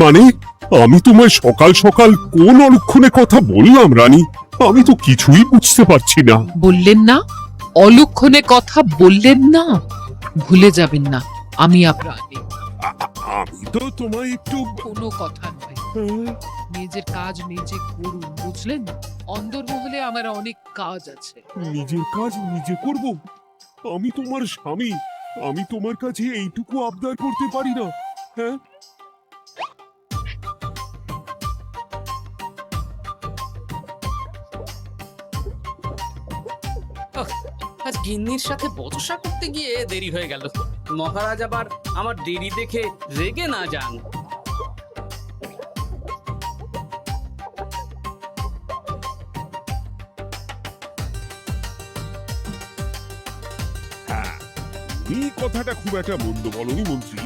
মানে আমি তোমায় সকাল সকাল কোন অলক্ষণে কথা বললাম রানী? আমি তো কিছুই বুঝতে পারছি না। বললেন না, অলক্ষণে কথা বললেন না, ভুলে যাবেন না আমি আপনার আগে। আমি তো তোমায় একটু কোনো কথা নয়, নিজের কাজ নিজে করুন, বুঝলেন? অন্দরমহলে আমার অনেক কাজ আছে। নিজের কাজ নিজে করব। আমি তোমার স্বামী, আমি তোমার কাছে এইটুকু আবদার করতে পারি না? হ্যাঁ, আজ গিন্নির সাথে বচসা করতে গিয়ে দেরি হয়ে গেল। মহারাজ আবার আমার দেরি দেখে রেগে না যান। হ্যাঁ, এই কথাটা খুব একটা মন্দ বলনি মন্ত্রী।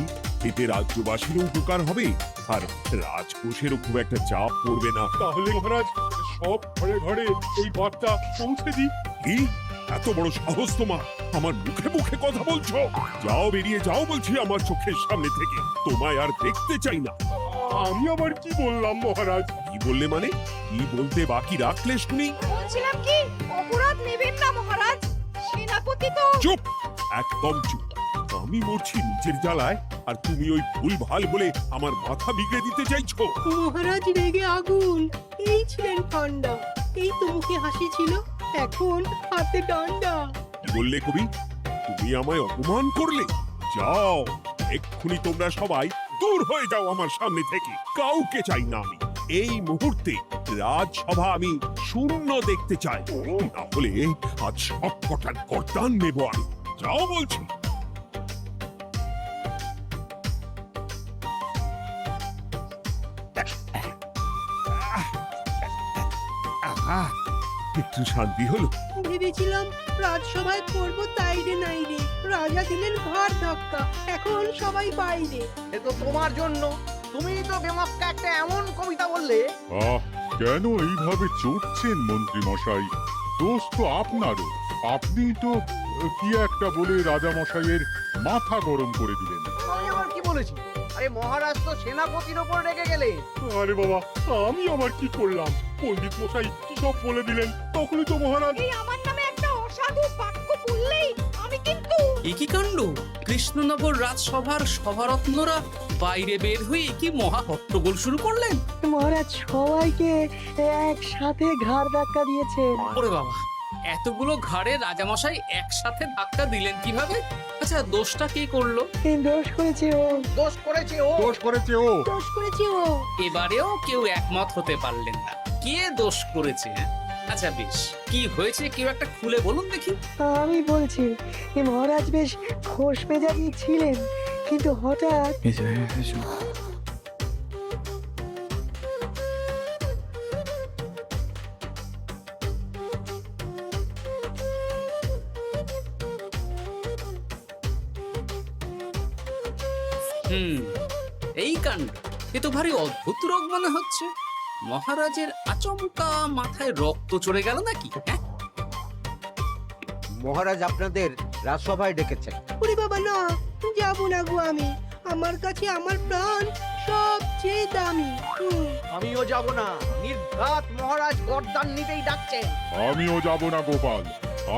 এতে রাজ্যবাসীরও উপকার হবে, আর রাজকোষেরও খুব একটা চাপ পড়বে না। তাহলে মহারাজ সব ঘরে ঘরে এই বার্তা পৌঁছে দিই। কি এত বড় সাহস তোমার? আমার মুখে মুখে কথা বলছো? যাও, বেরিয়ে যাও বলছি আমার চোখের সামনে থেকে। তোমায় আর দেখতে চাই না। আমি আবার কি বললাম মহারাজ? কি বললে মানে? কি বলতে বাকি রাখলে শুনি? বলছিলাম কি, অপরাধ নেবেন না মহারাজ, সেনাপতি তো। চুপ, একদম চুপ। আমি মরছি নিজের জ্বালায়, আর তুমি ওই ভুল ভাল বলে আমার মাথা বিগড়ে দিতে চাইছো? মহারাজ রেগে আগুন। এই ছিলেন ঠান্ডা, এই তো মুখে হাসি ছিল, এখন হাতে ডান্ডা। কি বললে কবি? তুমি আমায় অপমান করলে? যাও, এক্ষুনি তোমরা সবাই দূর হয়ে যাও আমার সামনে থেকে। কাউকে চাই না আমি। এই মুহূর্তে রাজসভা আমি শূন্য দেখতে চাই, না হলে আজ সব কটার গর্দান নেব আমি। যাও বলছি। একটু শান্তি হলো। ভেবেছিলাম রাজসভায় করব তাই রে নাই রে, রাজা দিলেন ঘাড় ধাক্কা, এখন সবাই বাইরে। এ তো তোমার জন্য। তুমিই তো বেমক্কা একটা এমন কবিতা বললে। কেন এইভাবে চড়ছেন মন্ত্রী মশাই? দোষ তো আপনারও। আপনি তো কি একটা বলে রাজা মশাইয়ের মাথা গরম করে দিলেন। আমি আবার কি বলেছি? আরে মহারাজ তো সেনাপতির ওপর রেগে গেলে। আরে বাবা, আমি আবার কি করলাম? পণ্ডিত মশাই কি সব বলে দিলেন, তখনই তো মহারাজ। এই আমার নামে একটা অসাধু বাক্য বললেই আমি কিন্তু। একই কাণ্ড! কৃষ্ণনগর রাজসভার সভারত্নরা বাইরে বের হয়ে কি মহা হট্টগোল শুরু করলেন। মহারাজ সবাইকে একসাথে ঘাড় ধাক্কা দিয়েছেন। ওরে বাবা, এতগুলো ঘাড়ে রাজামশাই একসাথে ধাক্কা দিলেন কিভাবে? আচ্ছা, দোষটা কে করলো? দোষ করেছে ও, দোষ করেছে ও। দোষ করেছে ও। দোষ করেছে ও। এবারেও কেউ একমত হতে পারলেন না কে দোষ করেছে। আচ্ছা বেশ, কি হয়েছে কেউ একটা খুলে বলুন দেখি। আমি বলছি, মহারাজ বেশ খোশ মেজাজি ছিলেন, কিন্তু হঠাৎ এই কাণ্ড! এ তো ভারী অদ্ভুত রোগ মনে হচ্ছে। মহারাজের আচমকা মাথায় রক্ত চড়ে গেল নাকি? হ্যাঁ, মহারাজ আপনাদের রাজসভায় ডেকেছেন। ওরে বাবা না, যাবো না গো আমি। আমার কাছে আমার প্রাণ সবচেয়ে দামি। আমিও যাব না। নির্ঘাত মহারাজ গর্দান নিতেই ডাকছেন। আমিও যাব না গোপাল,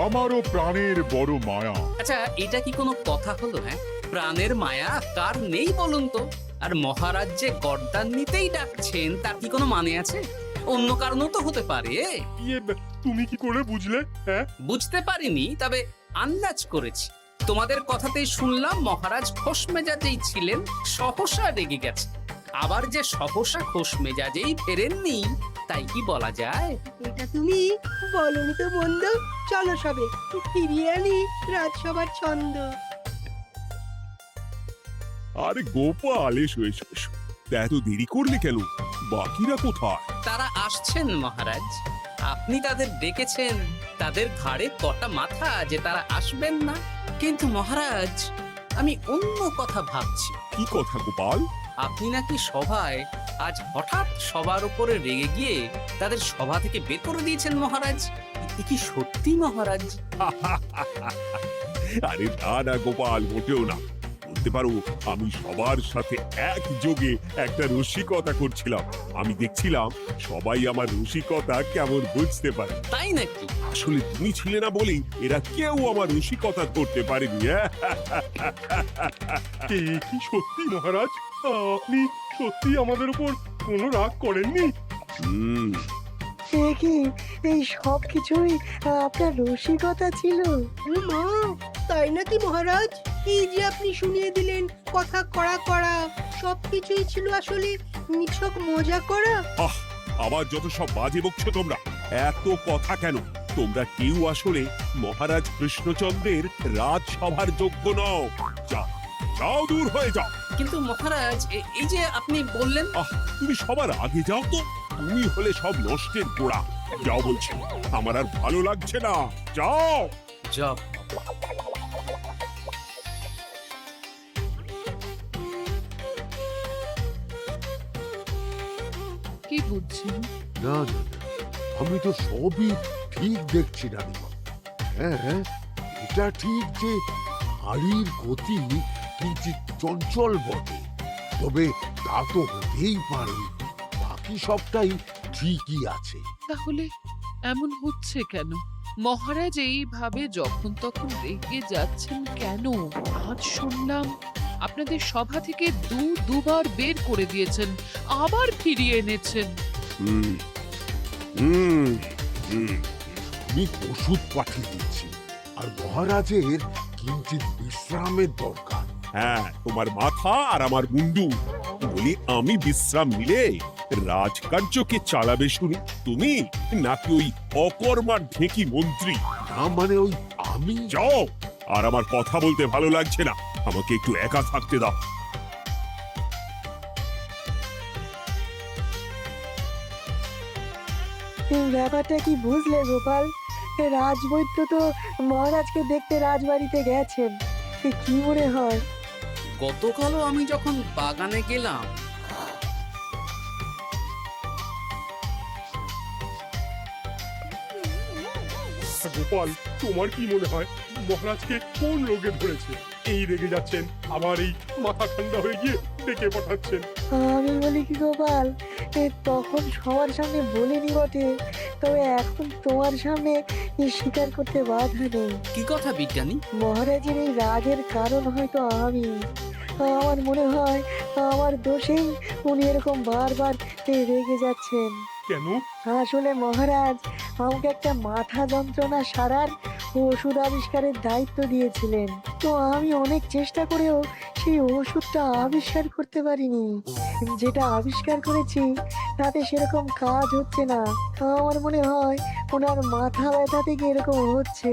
আমারও প্রাণের বড় মায়া। আচ্ছা, এটা কি কোনো কথা হলো? হ্যাঁ, প্রাণের মায়া কার নেই বলুন তো? আর মহারাজ যে গর্দান নিতেই ডাকছেন তার কি কোনো মানে আছে? অন্য কারণও তো হতে পারে। তুমি কি করে বুঝলে? হ্যাঁ, বুঝতে পারিনি, তবে আন্দাজ করেছি। তোমাদের কথাতেই শুনলাম মহারাজ খোশ মেজাজেই ছিলেন, সহসা রেগে গেছে। আবার যে সহসা খোশ মেজাজেই ফেরেননি, তাই কি বলা যায়? এটা তুমি বলনি তো মন্দ। চলো সবে ফিরিয়ে আনি রাজসভার ছন্দ। আরে গোপাল, এসো এসো এসো। তা এত দেরি করলে কেন? বাকিরা কোথায়? তারা আসছেন মহারাজ। আপনি তাদের ডেকেছেন, তাদের ঘাড়ে কটা মাথা যে তারা আসবেন না। কিন্তু মহারাজ, আমি অন্য কথা ভাবছি। কি কথা গোপাল? আপনি নাকি সভায় আজ হঠাৎ সবার উপরে রেগে গিয়ে তাদের সভা থেকে বের করে দিয়েছেন মহারাজ। এ কি সত্যি মহারাজ? আরে না না গোপাল, মোটেও না। ভাবতে পারো আমি সবার সাথে একযোগে একটা রসিকতা করছিলাম। আমি দেখছিলাম সবাই আমার রসিকতা কেমন বুঝতে পারে। তাই নাকি? আসলে তুমি ছিলে না বলেই এরা কেউ আমার রসিকতা ধরতে পারেনি। এ কি সত্যি মহারাজ, আপনি সত্যি আমাদের উপর কোনো রাগ করেননি? হুম, সে কি এই সব কিছুই আপনার রসিকতা ছিল? ও মা, তাই নাকি মহারাজ? এই যে আপনি শুনিয়ে দিলেন কথা কড়া কড়া, সবকিছুই ছিল আসলে নিছক মজা করা। আবার যত সব বাজে বকছো তোমরা। এত কথা কেন? তোমরা কেউ আসলে মহারাজ কৃষ্ণচন্দ্রের রাজসভার যোগ্য নও। যাও, যাও, দূর হয়ে যাও। কিন্তু মহারাজ, এই যে আপনি বললেন। তুমি সবার আগে যাও তো। তুমি হলে সব নষ্টের গোড়া। যাও বলছি, আমার আর ভালো লাগছে না। যাও। জব। কি বুঝছেন? না না না, আমি তো সবই ঠিক দেখছি রানীমা। হ্যাঁ, এটা ঠিক যে হাড়ির গতি কিঞ্চিত চঞ্চল বটে, তবে তা তো হতেই পারে। বাকি সবটাই ঠিকই আছে। তাহলে এমন হচ্ছে কেন? মহারাজ এইভাবে যখন তখন রেগে যাচ্ছেন কেন? আজ শুনলাম আপনাদের সভা থেকে দুবার বের করে দিয়েছেন, আবার ফিরিয়ে এনেছেন। হুম, হুম, হুম। আমি ওষুধ পাঠিয়ে দিচ্ছি, আর মহারাজের কিঞ্চিত বিশ্রামের দরকার। হ্যাঁ, তোমার মাথা আর আমার মুন্ডু বলি আমি বিশ্রাম নিলে রাজকার্যকে চালাবে শুনি তুমি, নাকি ওই অকর্মার ঢেকি মন্ত্রী? না মানে ওই আমি। যাও, আর আমার কথা বলতে ভালো লাগছে না। আমাকে একটু একা থাকতে দাও। ব্যাপারটা কি বুঝলে গোপাল? রাজবৈদ্য তো মহারাজকে দেখতে রাজবাড়িতে গেছেন। কি মনে হয়? গতকালও আমি যখন বাগানে গেলাম, গোপাল, তোমার কি মনে হয় মহারাজকে কোন রোগে ধরেছে? এই রেগে যাচ্ছেন, আবার এই মাথা ঠান্ডা হয়ে গিয়ে ডেকে পাঠাচ্ছেন। আমি বলি কি গোপাল, তখন সবার সামনে বলিনি বটে, তবে এখন তোমার সামনে স্বীকার করতে বাধা নেই। কি কথা বিজ্ঞানী? মহারাজের এই রাগের কারণ হয়তো আমি। আমার মনে হয় আমার দোষেই উনি এরকম বারবার রেগে যাচ্ছেন। কেন? আসলে মহারাজ আমাকে একটা মাথা যন্ত্রণা সারার ওষুধ আবিষ্কারের দায়িত্ব দিয়েছিলেন, তো আমি অনেক চেষ্টা করেও সেই ওষুধটা আবিষ্কার করতে পারিনি। যেটা আবিষ্কার করেছি তাতে সেরকম কাজ হচ্ছে না। আমার মনে হয় ওনার মাথা ব্যথা থেকে এরকম হচ্ছে।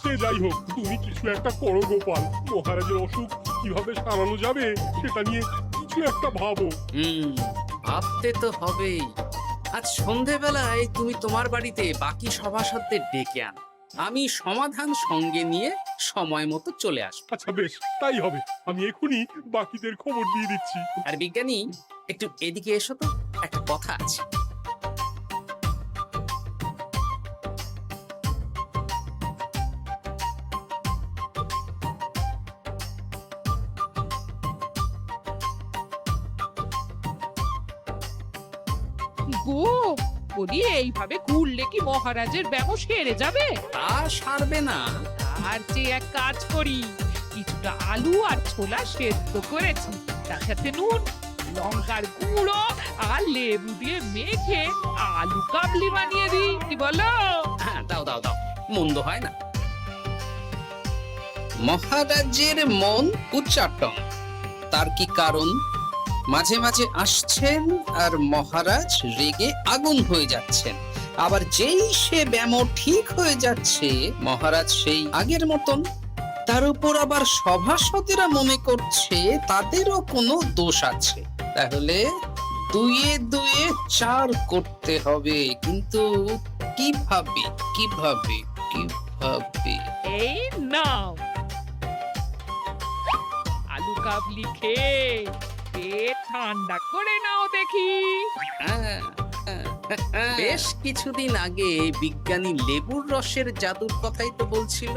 সে যাই হোক, তুমি কিছু একটা করো গোপাল। মহারাজের অসুখ কিভাবে সারানো যাবে সেটা নিয়ে কিছু একটা ভাবো। ভাবতে তো হবেই। আজ সন্ধেবেলায় তুমি তোমার বাড়িতে বাকি সভাসদদের ডেকে আন, আমি সমাধান সঙ্গে নিয়ে সময় মতো চলে আসবো। আচ্ছা বেশ, তাই হবে। আমি এখনই বাকিদের খবর দিয়ে দিচ্ছি। আর বিজ্ঞানী, একটু এদিকে এসো তো, একটা কথা আছে। গো, বলি এইভাবে ঘুরলে কি মহারাজের ব্যামো সেরে যাবে? তা সারবে না। আর যে এক কাজ করি, কিছুটা আলু আর ছোলা সেদ্ধ করেছি, তার সাথে নুন, লঙ্কার গুঁড়ো আর লেবু দিয়ে মেখে আলু কাবলি বানিয়ে দিই, কি বলো? হ্যাঁ, দাও দাও দাও, মন্দ হয় না। মহারাজের মন উচ্চাটন, তার কি কারণ? মাঝে মাঝে আসছেন আর মহারাজ রেগে আগুন হয়ে যাচ্ছেন, আবার যেই সে ব্যামো ঠিক হয়ে যাচ্ছে মহারাজ সেই আগের মতন। তার উপর আবার সভাসদেরা মনে করছে তাদেরও কোনো দোষ আছে। তাহলে দুয়ে দুয়ে চার করতে হবে, কিন্তু কিভাবে কিভাবে কিভাবে? এই নাও আলু কাবলি খেয়ে পেট ঠান্ডা করে নাও দেখি। বেশ কিছুদিন আগে বিজ্ঞানী লেবুর রসের জাদুর কথাই তো বলছিল।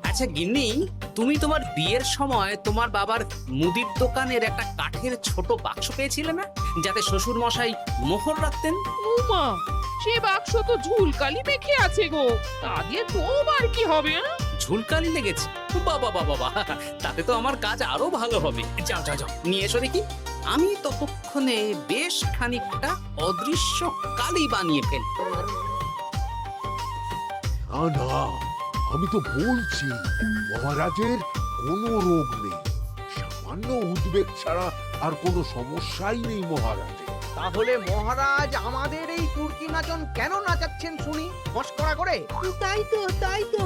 আচ্ছা গিন্নি, তুমি তোমার বিয়ের সময় তোমার বাবার মুদির দোকানের একটা কাঠের ছোট বাক্স পেয়েছিলে না, যাতে শ্বশুর মশাই মোহর রাখতেন? উমা, সে বাক্স তো ঝুলকালি মেখে আছে গো, তা দিয়ে তোমার কি হবে? ঝুলকালি লেগেছে? বাবা বাবা বাবা, তাতে তো আমার কাজ আরো ভালো হবে। যাও যাও যাও, নিয়ে এসো দেখি। আমি ততক্ষণে বেশ খানিকটা অদৃশ্য কালি বানিয়ে ফেলি। না না, আমি তো বলছি মহারাজের কোনো রোগ নেই, সামান্য উদ্বেগ ছাড়া আর কোনো সমস্যাই নেই মহারাজের। তাহলে মহারাজ আমাদের এই তুর্কি নাচন কেন নাচাচ্ছেন শুনি, মস্করা করে? তাই তো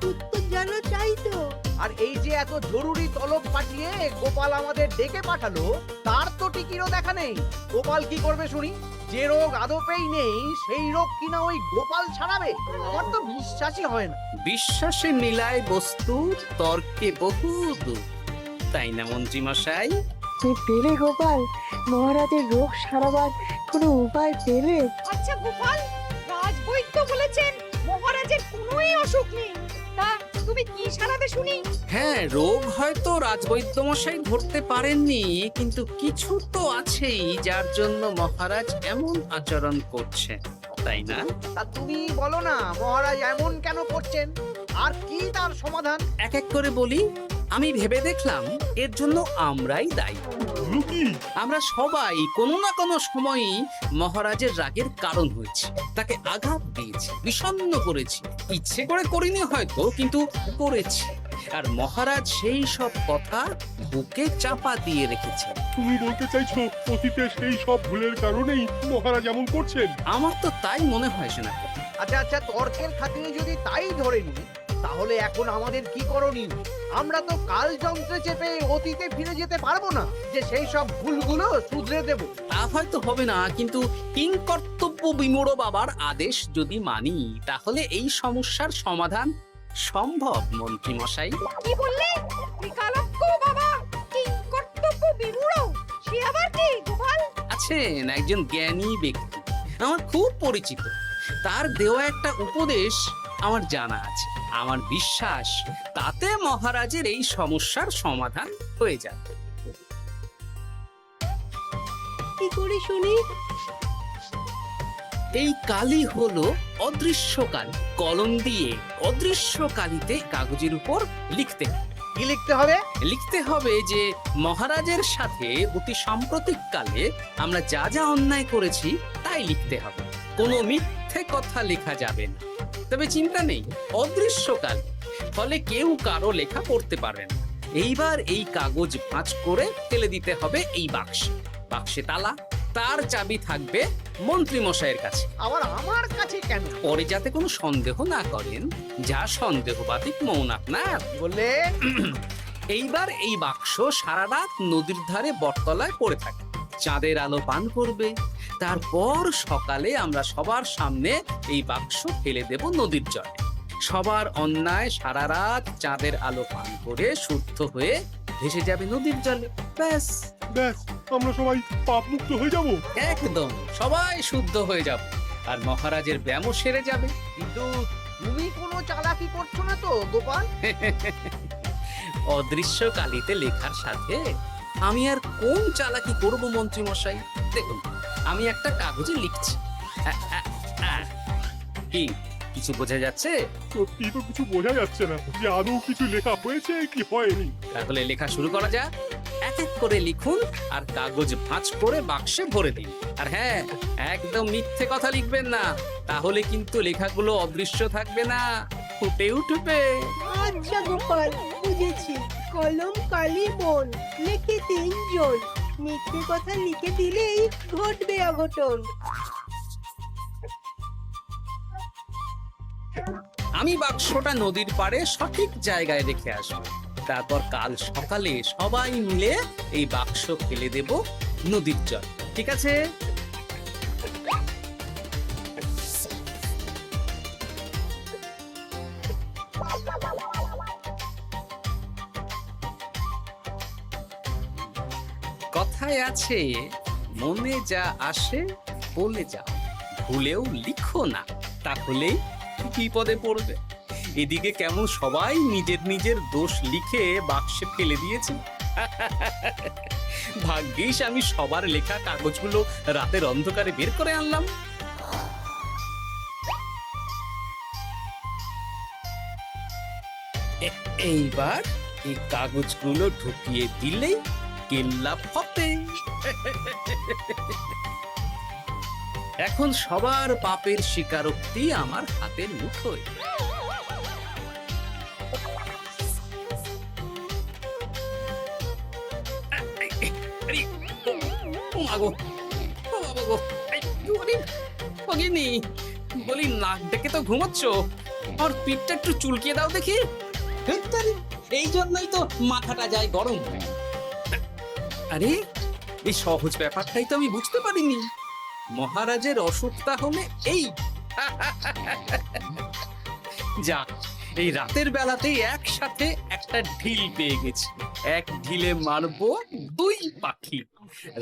উত্তর জানা চাই তো। আর এই যে এত জরুরি তলব পাঠিয়ে গোপাল আমাদের ডেকে পাঠালো, তার তো টিকিরও দেখা নেই। গোপাল কি করবে শুনি? যে রোগ আদপেই নেই সেই রোগ কিনা ওই গোপাল ছাড়াবে? আমার তো বিশ্বাসই হয় না। বিশ্বাসে মিলায় বস্তু, তর্কে বহু দূর, তাই না মন্ত্রী মশাই? তুই পেলে গোপাল, মহারাজের রোগ সারাবার কোনো উপায় পেলে? আচ্ছা গোপাল, রাজবৈদ্য বলেছেন মহারাজের কোনোই অসুখ নেই, তা তুমি কি সারাবে শুনি? হ্যাঁ, রোগ হয়তো রাজবৈদ্য মশাই ধরতে পারেননি, কিন্তু কিছু তো আছেই যার জন্য মহারাজ এমন আচরণ করছে, তাই না? তা তুমি বলো না মহারাজ এমন কেন করছেন, আর কি তার সমাধান? এক এক করে বলি। আমি ভেবে দেখলাম এর জন্য আমরাই দায়ী। আমরা সবাই কোনো না কোনো সময়ই মহারাজের রাগের কারণ হয়েছে, তাকে আঘাত দিয়েছি, বিষণ্ণ করেছি। ইচ্ছে করে করিনি হয়তো, কিন্তু করেছি। আর মহারাজ সেই সব কথা বুকে চাপা দিয়ে রেখেছেন। তুমি বলতে চাইছো অতীতে সেই সব ভুলের কারণেই মহারাজ এমন করছেন? আমার তো তাই মনে হয় সেনাপতি। আচ্ছা তর্কের খাতিরে যদি তাই ধরে নিই, তাহলে এখন আমাদের কি করণীয়? আমরা তো কাল যন্ত্রে চেপে অতীতে ফিরে যেতে পারবো না যে সেই সব ভুলগুলো শুধরে দেব। তা হয়তো হবে না, কিন্তু কিংকর্তব্য বিমূঢ় বাবার আদেশ যদি মানি, তাহলে এই সমস্যার সমাধান সম্ভব মন্ত্রী মশাই। কি বললে? বিকল্প বাবা কি কর্তব্য বিমূঢ়, সে আবার কি গোপাল? আছেন একজন জ্ঞানী ব্যক্তি, আমার খুব পরিচিত। তার দেওয়া একটা উপদেশ আমার জানা আছে। আমার বিশ্বাস তাতে মহারাজের এই সমস্যার সমাধান হয়ে যাবে। কি করে শুনি? এই কালি হলো অদৃশ্য কালি। কলম দিয়ে অদৃশ্য কালিতে কাগজের উপর লিখতে হবে। কি লিখতে হবে? লিখতে হবে যে মহারাজের সাথে অতি সাম্প্রতিক কালে আমরা যা যা অন্যায় করেছি তাই লিখতে হবে। কোনো মিথ্যে কথা লেখা যাবে না। তবে চিন্তা নেই, অদৃশ্য কাল, ফলে কেউ কারো লেখা পড়তে পারবে না। এইবার এই কাগজ ভাঁজ করে ফেলে দিতে হবে এই বাক্সে। বাক্সে তালা, তার চাবি থাকবে মন্ত্রী মশাইয়ের কাছে। আবার আমার কাছে কেন? পরে যাতে কোনো সন্দেহ না করেন, যা সন্দেহ বাতিক মৌন আপনার। বললে এইবার এই বাক্স সারা রাত নদীর ধারে বটতলায় পড়ে থাকে, চাঁদের আলো পান করবে। তারপর সকালে আমরা সবার সামনে এই বাক্স ফেলে দেব নদীর জলে। সবার অন্যায় সারা রাত চাঁদের আলো পান করে শুদ্ধ হয়ে ভেসে যাবে নদীর জলে। ব্যাস ব্যাস, আমরা সবাই পাপ মুক্ত হয়ে যাব। একদম সবাই শুদ্ধ হয়ে যাব, আর মহারাজের ব্যামো সেরে যাবে। কিন্তু তুমি কোনো চালাকি করছো না তো গোপাল? অদৃশ্য কালিতে লেখার সাথে আমি আর কোন চালাকি করব মন্ত্রী মশাই? দেখুন, আমি একটা কাগজে লিখছি। কি কিছু বোঝা যাচ্ছে? সত্যি তো কিছু বোঝা যাচ্ছে না যে আদৌ কিছু লেখা হয়েছে কি হয়নি। তাহলে লেখা শুরু করা যাক। এক এক করে লিখুন আর কাগজ ভাঁজ করে বাক্সে ভরে দিন। আর হ্যাঁ, একদম মিথ্যে কথা লিখবেন না, তাহলে কিন্তু লেখাগুলো অদৃশ্য থাকবে না, ফুটে উঠবে। আচ্ছা গোপাল, বুঝেছি। কলম কালি মন, লেখে 3 জন। মিথ্যে কথা লিখে দিলেই ঘটবে অঘটন। আমি বাক্সটা নদীর পাড়ে সঠিক জায়গায় রেখে আসবো। তারপর কাল সকালে সবাই মিলে এই বাক্স ফেলে দেব নদীর জল। ঠিক আছে? কথায় আছে, মনে যা আসে বলে যাও, ভুলেও লিখো না, তাহলেই বিপদে পড়বে। এদিকে কেমন সবাই নিজের নিজের দোষ লিখে বাক্সে ফেলে দিয়েছে। ভাগ্যিস আমি সবার লেখা কাগজগুলো রাতের অন্ধকারে বের করে আনলাম। এইবার এই কাগজগুলো ঢুকিয়ে দিলেই কেল্লা ফতে। এখন সবার পাপের স্বীকারোক্তি আমার হাতের মুঠোয়। বলি নাক ডেকে তো ঘুমোচ্ছ, আর পিঠটা একটু চুলকিয়ে দাও দেখি। এই জন্যই তো মাথাটা যায় গরম। আরে এই সহজ ব্যাপারটাই তো আমি বুঝতে পারিনি। মহারাজের অসুখ তাহলে এই। যা, এই রাতের বেলাতেই একসাথে একটা ঢিল পেয়ে গেছি। এক ঢিলে মারবো 2 পাখি।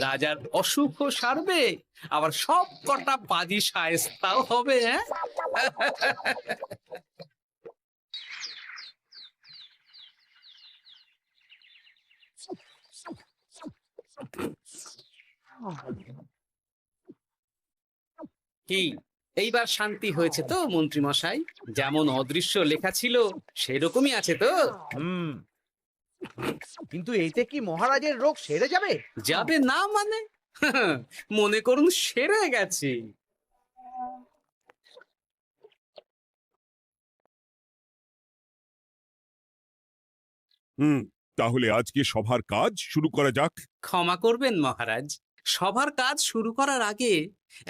রাজার অসুখও সারবে, আবার সব কটা পাজি শায়েস্তাও হবে। হ্যাঁ, কি এইবার শান্তি হয়েছে তো মন্ত্রী মশাই? যেমন অদৃশ্য লেখা ছিল সেরকমই আছে তো? কিন্তু এতে কি মহারাজের রোগ সেরে যাবে? যাবে না মানে? মনে করুন সেরে গেছে। তাহলে আজকে সভার কাজ শুরু করা যাক। ক্ষমা করবেন মহারাজ, সবার কাজ শুরু করার আগে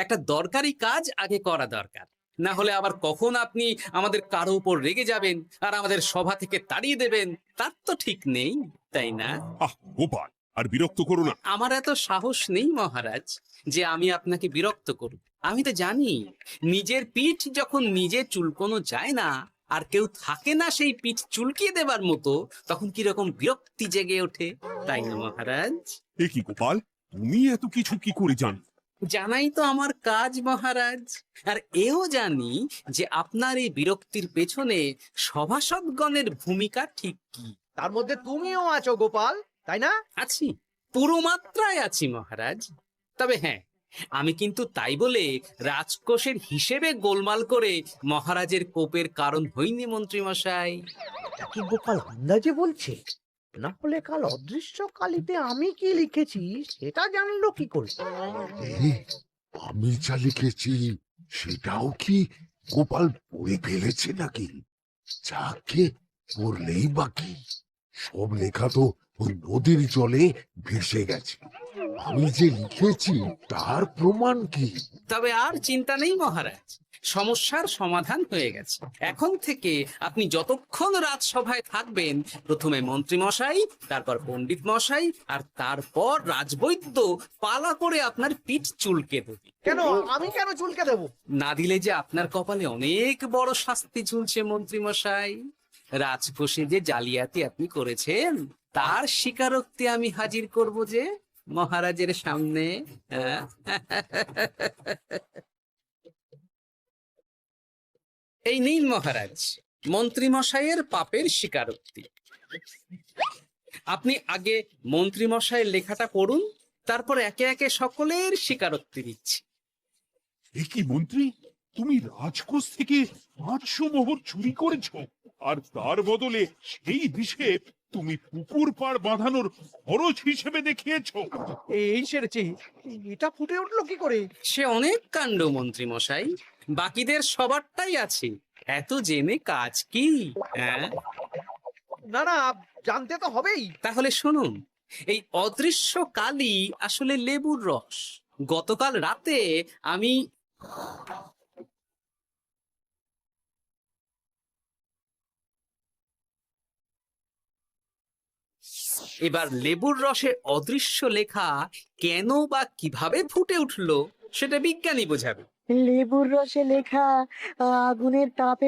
একটা দরকারি কাজ আগে করা দরকার। না হলে আবার কখন আপনি আমাদের কারো উপর রেগে যাবেন আর আমাদের সভা থেকে তাড়িয়ে দেবেন তার তো ঠিক নেই, তাই না? গোপাল, আর বিরক্ত করো না। আমার এত সাহস নেই মহারাজ যে আমি আপনাকে বিরক্ত করব। আমি তো জানি নিজের পিঠ যখন নিজে চুলকোনো যায় না, আর কেউ থাকে না সেই পিঠ চুলকিয়ে দেবার মতো, তখন কিরকম বিরক্তি জেগে ওঠে, তাই না মহারাজ? এ কি গোপাল, তুমি এত কিছু কি করে জানো? জানাই তো আমার কাজ মহারাজ। আর এও জানি যে আপনার এই বিরক্তির পেছনে সভাসদগণের ভূমিকা ঠিক কি। তার মধ্যে তুমিও আছো গোপাল, তাই না? আছি, পুরো মাত্রায় আছি মহারাজ। তবে হ্যাঁ, আমি কিন্তু তাই বলে রাজকোষের হিসেবে গোলমাল করে মহারাজের কোপের কারণ হইনি মন্ত্রী মশাই। কি গোপাল আন্দাজে বলছে? না হলে কাল অদৃশ্য কালিতে আমি কি লিখেছি সেটা জানলো কি করে? আমি যা লিখেছি সেটাও কি গোপাল পড়ে ফেলেছে নাকি? যাকে পড়লেই বাকি, সব লেখা তো ওই নদীর জলে ভেসে গেছে। আমি যে লিখেছি তার প্রমাণ কি? তবে আর চিন্তা নেই মহারাজ, সমস্যার সমাধান হয়ে গেছে। এখন থেকে আপনি যতক্ষণ রাজসভায় থাকবেন, প্রথমে মন্ত্রী মশাই, তারপর পণ্ডিত মশাই, আর তারপর রাজবৈদ্য পালা করে আপনার পিঠ চুলকে দেবে। কেন আমি কেন চুলকে দেবো? না দিলে যে আপনার কপালে অনেক বড় শাস্তি ঝুলছে মন্ত্রী মশাই। রাজকোষে যে জালিয়াতি আপনি করেছেন তার স্বীকারোক্তি আমি হাজির করব যে মহারাজের সামনে। এই নিন মহারাজ, মন্ত্রী মশাইয়ের পাপের স্বীকারোক্তি। আপনি আগে মন্ত্রী মশাইয়ের লেখাটা পড়ুন, তারপর একে একে সকলের স্বীকারোক্তি দিচ্ছি। এ কি মন্ত্রী, তুমি রাজকোষ থেকে 500 মোহর চুরি করেছো, আর তার বদলে সেই হিসেব তুমি পুকুর পাড় বাঁধানোর খরচ হিসেবে দেখিয়েছো। এই সেরেছে, এটা ফুটে উঠলো কি করে? সে অনেক কাণ্ড মন্ত্রী মশাই, বাকিদের সবারটাই আছে, এত জেনে কাজ কি? হ্যাঁ, না না, জানতে তো হবেই। তাহলে শুনুন, এই অদৃশ্য কালি আসলে লেবুর রস। গতকাল রাতে আমি এবার লেবুর রসে অদৃশ্য লেখা কেন বা কিভাবে ফুটে উঠলো সেটা বিজ্ঞানী বোঝাবে। লেবুর রসে লেখা আগুনের তাপে